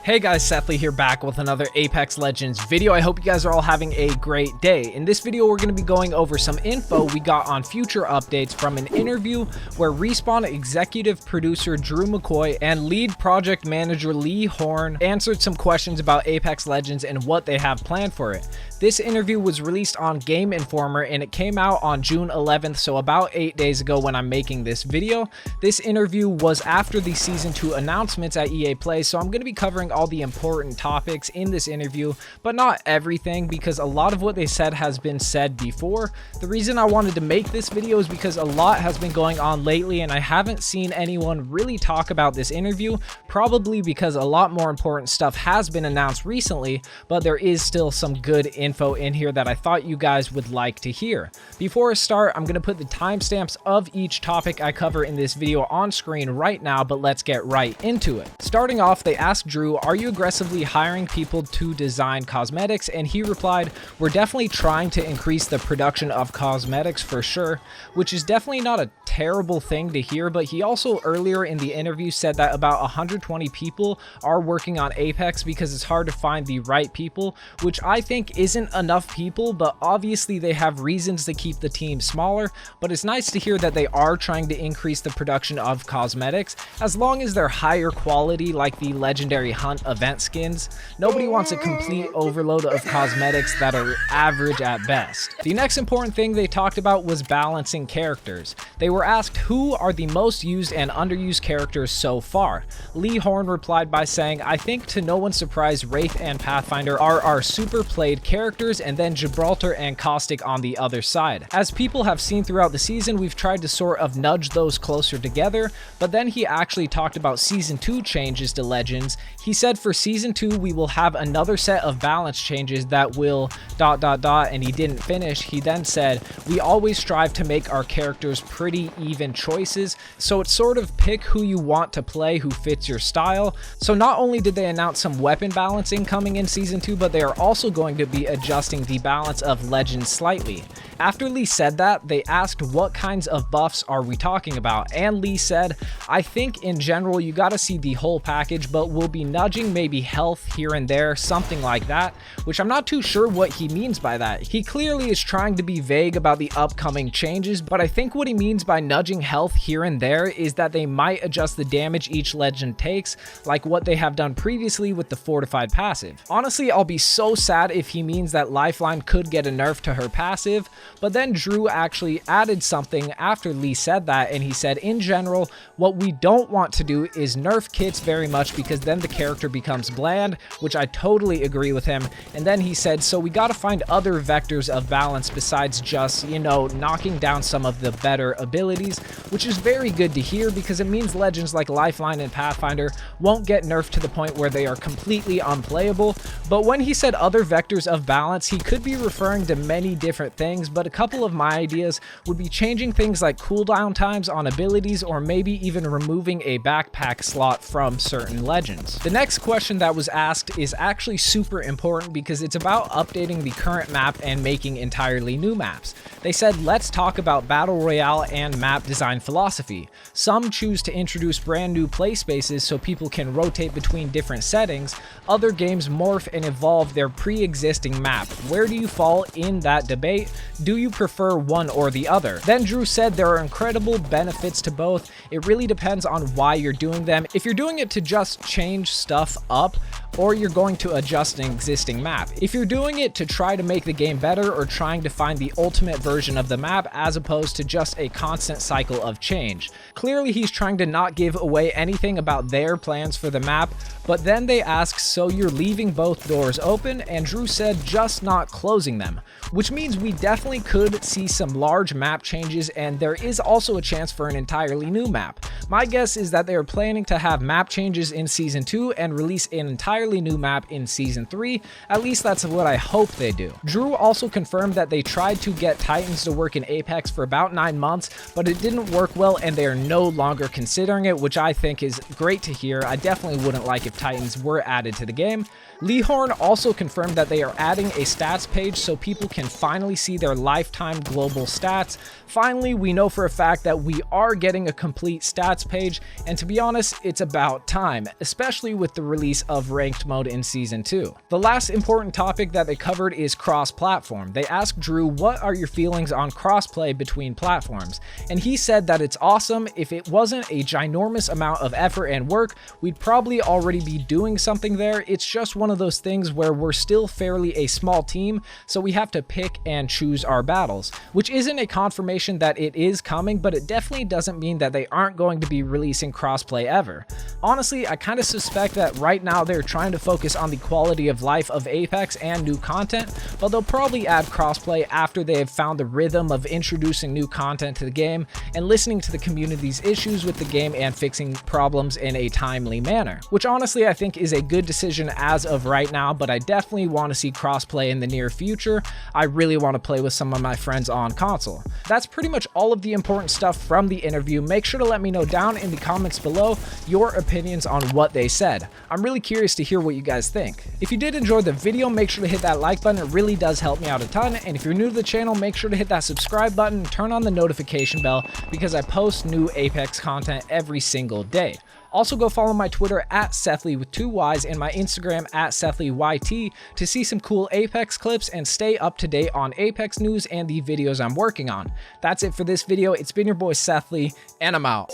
Hey guys, Seth Lee here, back with another Apex Legends video. I hope you guys are all having a great day. In this video, we're going to be going over some info we got on future updates from an interview where Respawn executive producer Drew McCoy and lead project manager Lee Horn answered some questions about Apex Legends and what they have planned for it. This interview was released on Game Informer and it came out on June 11th, so about 8 days ago when I'm making this video. This interview was after the Season 2 announcements at EA Play, so I'm going to be covering all the important topics in this interview, but not everything because a lot of what they said has been said before. The reason I wanted to make this video is because a lot has been going on lately and I haven't seen anyone really talk about this interview, probably because a lot more important stuff has been announced recently, but there is still some good info in here that I thought you guys would like to hear. Before I start, I'm going to put the timestamps of each topic I cover in this video on screen right now, but let's get right into it. Starting off, they asked Drew, "Are you aggressively hiring people to design cosmetics?" And he replied, "We're definitely trying to increase the production of cosmetics for sure," which is definitely not a terrible thing to hear, but he also earlier in the interview said that about 120 people are working on Apex because it's hard to find the right people, which I think isn't enough people, but obviously they have reasons to keep the team smaller. But it's nice to hear that they are trying to increase the production of cosmetics, as long as they're higher quality like the legendary hunt event skins. Nobody wants a complete overload of cosmetics that are average at best. The next important thing they talked about was balancing characters. They were asked who are the most used and underused characters so far. Lee Horn replied by saying, "I think to no one's surprise, Wraith and Pathfinder are our super played characters, and then Gibraltar and Caustic on the other side. As people have seen throughout the season, we've tried to sort of nudge those closer together," but then he actually talked about Season 2 changes to Legends. He said for Season 2 we will have another set of balance changes that will ... and he didn't finish. He then said, "We always strive to make our characters pretty even choices, so it's sort of pick who you want to play, who fits your style." So not only did they announce some weapon balancing coming in Season 2, but they are also going to be adjusting the balance of Legends slightly. After Lee said that, they asked what kinds of buffs are we talking about, and Lee said, "I think in general you gotta see the whole package, but we'll be nudging maybe health here and there, something like that," which I'm not too sure what he means by that. He clearly is trying to be vague about the upcoming changes, but I think what he means by nudging health here and there is that they might adjust the damage each legend takes, like what they have done previously with the fortified passive. Honestly, I'll be so sad if he means that Lifeline could get a nerf to her passive, but then Drew actually added something after Lee said that, and he said, "In general, what we don't want to do is nerf kits very much because then the character becomes bland," which I totally agree with him. And then he said, "So we gotta find other vectors of balance besides just, you know, knocking down some of the better abilities," which is very good to hear because it means legends like Lifeline and Pathfinder won't get nerfed to the point where they are completely unplayable. But when he said other vectors of balance, he could be referring to many different things, but a couple of my ideas would be changing things like cooldown times on abilities, or maybe even removing a backpack slot from certain legends. The next question that was asked is actually super important because it's about updating the current map and making entirely new maps. They said, "Let's talk about Battle Royale and map design philosophy. Some choose to introduce brand new play spaces so people can rotate between different settings. Other games morph and evolve their pre-existing map. Where do you fall in that debate? Do you prefer one or the other?" Then Drew said there are incredible benefits to both. It really depends on why you're doing them. If you're doing it to just change stuff up, or you're going to adjust an existing map. If you're doing it to try to make the game better or trying to find the ultimate version of the map as opposed to just a constant cycle of change. Clearly he's trying to not give away anything about their plans for the map, but then they ask, "So you're leaving both doors open?" And Drew said, "Just not closing them," which means we definitely could see some large map changes, and there is also a chance for an entirely new map. My guess is that they are planning to have map changes in Season 2 and release an entirely new map in Season 3. At least that's what I hope they do. Drew also confirmed that they tried to get Titans to work in Apex for about 9 months, but it didn't work well and they are no longer considering it, which I think is great to hear. I definitely wouldn't like if Titans were added to the game. Lee Horn also confirmed that they are adding a stats page so people can finally see their lifetime global stats. Finally, we know for a fact that we are getting a complete stats page, and to be honest, it's about time, especially with the release of Rank ranked mode in Season 2. The last important topic that they covered is cross-platform. They asked Drew, what are your feelings on crossplay between platforms? And he said that it's awesome. If it wasn't a ginormous amount of effort and work, we'd probably already be doing something there. It's just one of those things where we're still fairly a small team, so we have to pick and choose our battles, which isn't a confirmation that it is coming, but it definitely doesn't mean that they aren't going to be releasing crossplay ever. Honestly, I kind of suspect that right now they're trying to focus on the quality of life of Apex and new content, but they'll probably add crossplay after they have found the rhythm of introducing new content to the game and listening to the community's issues with the game and fixing problems in a timely manner, which honestly I think is a good decision as of right now, but I definitely want to see crossplay in the near future. I really want to play with some of my friends on console. That's pretty much all of the important stuff from the interview. Make sure to let me know down in the comments below your opinions on what they said. I'm really curious to hear what you guys think. If you did enjoy the video, make sure to hit that like button. It really does help me out a ton. And if you're new to the channel, make sure to hit that subscribe button, turn on the notification bell, because I post new Apex content every single day. Also, go follow my Twitter at Sethly with 2 Ys and my Instagram at SethlyYT to see some cool Apex clips and stay up to date on Apex news and the videos I'm working on. That's it for this video. It's been your boy Sethly, and I'm out.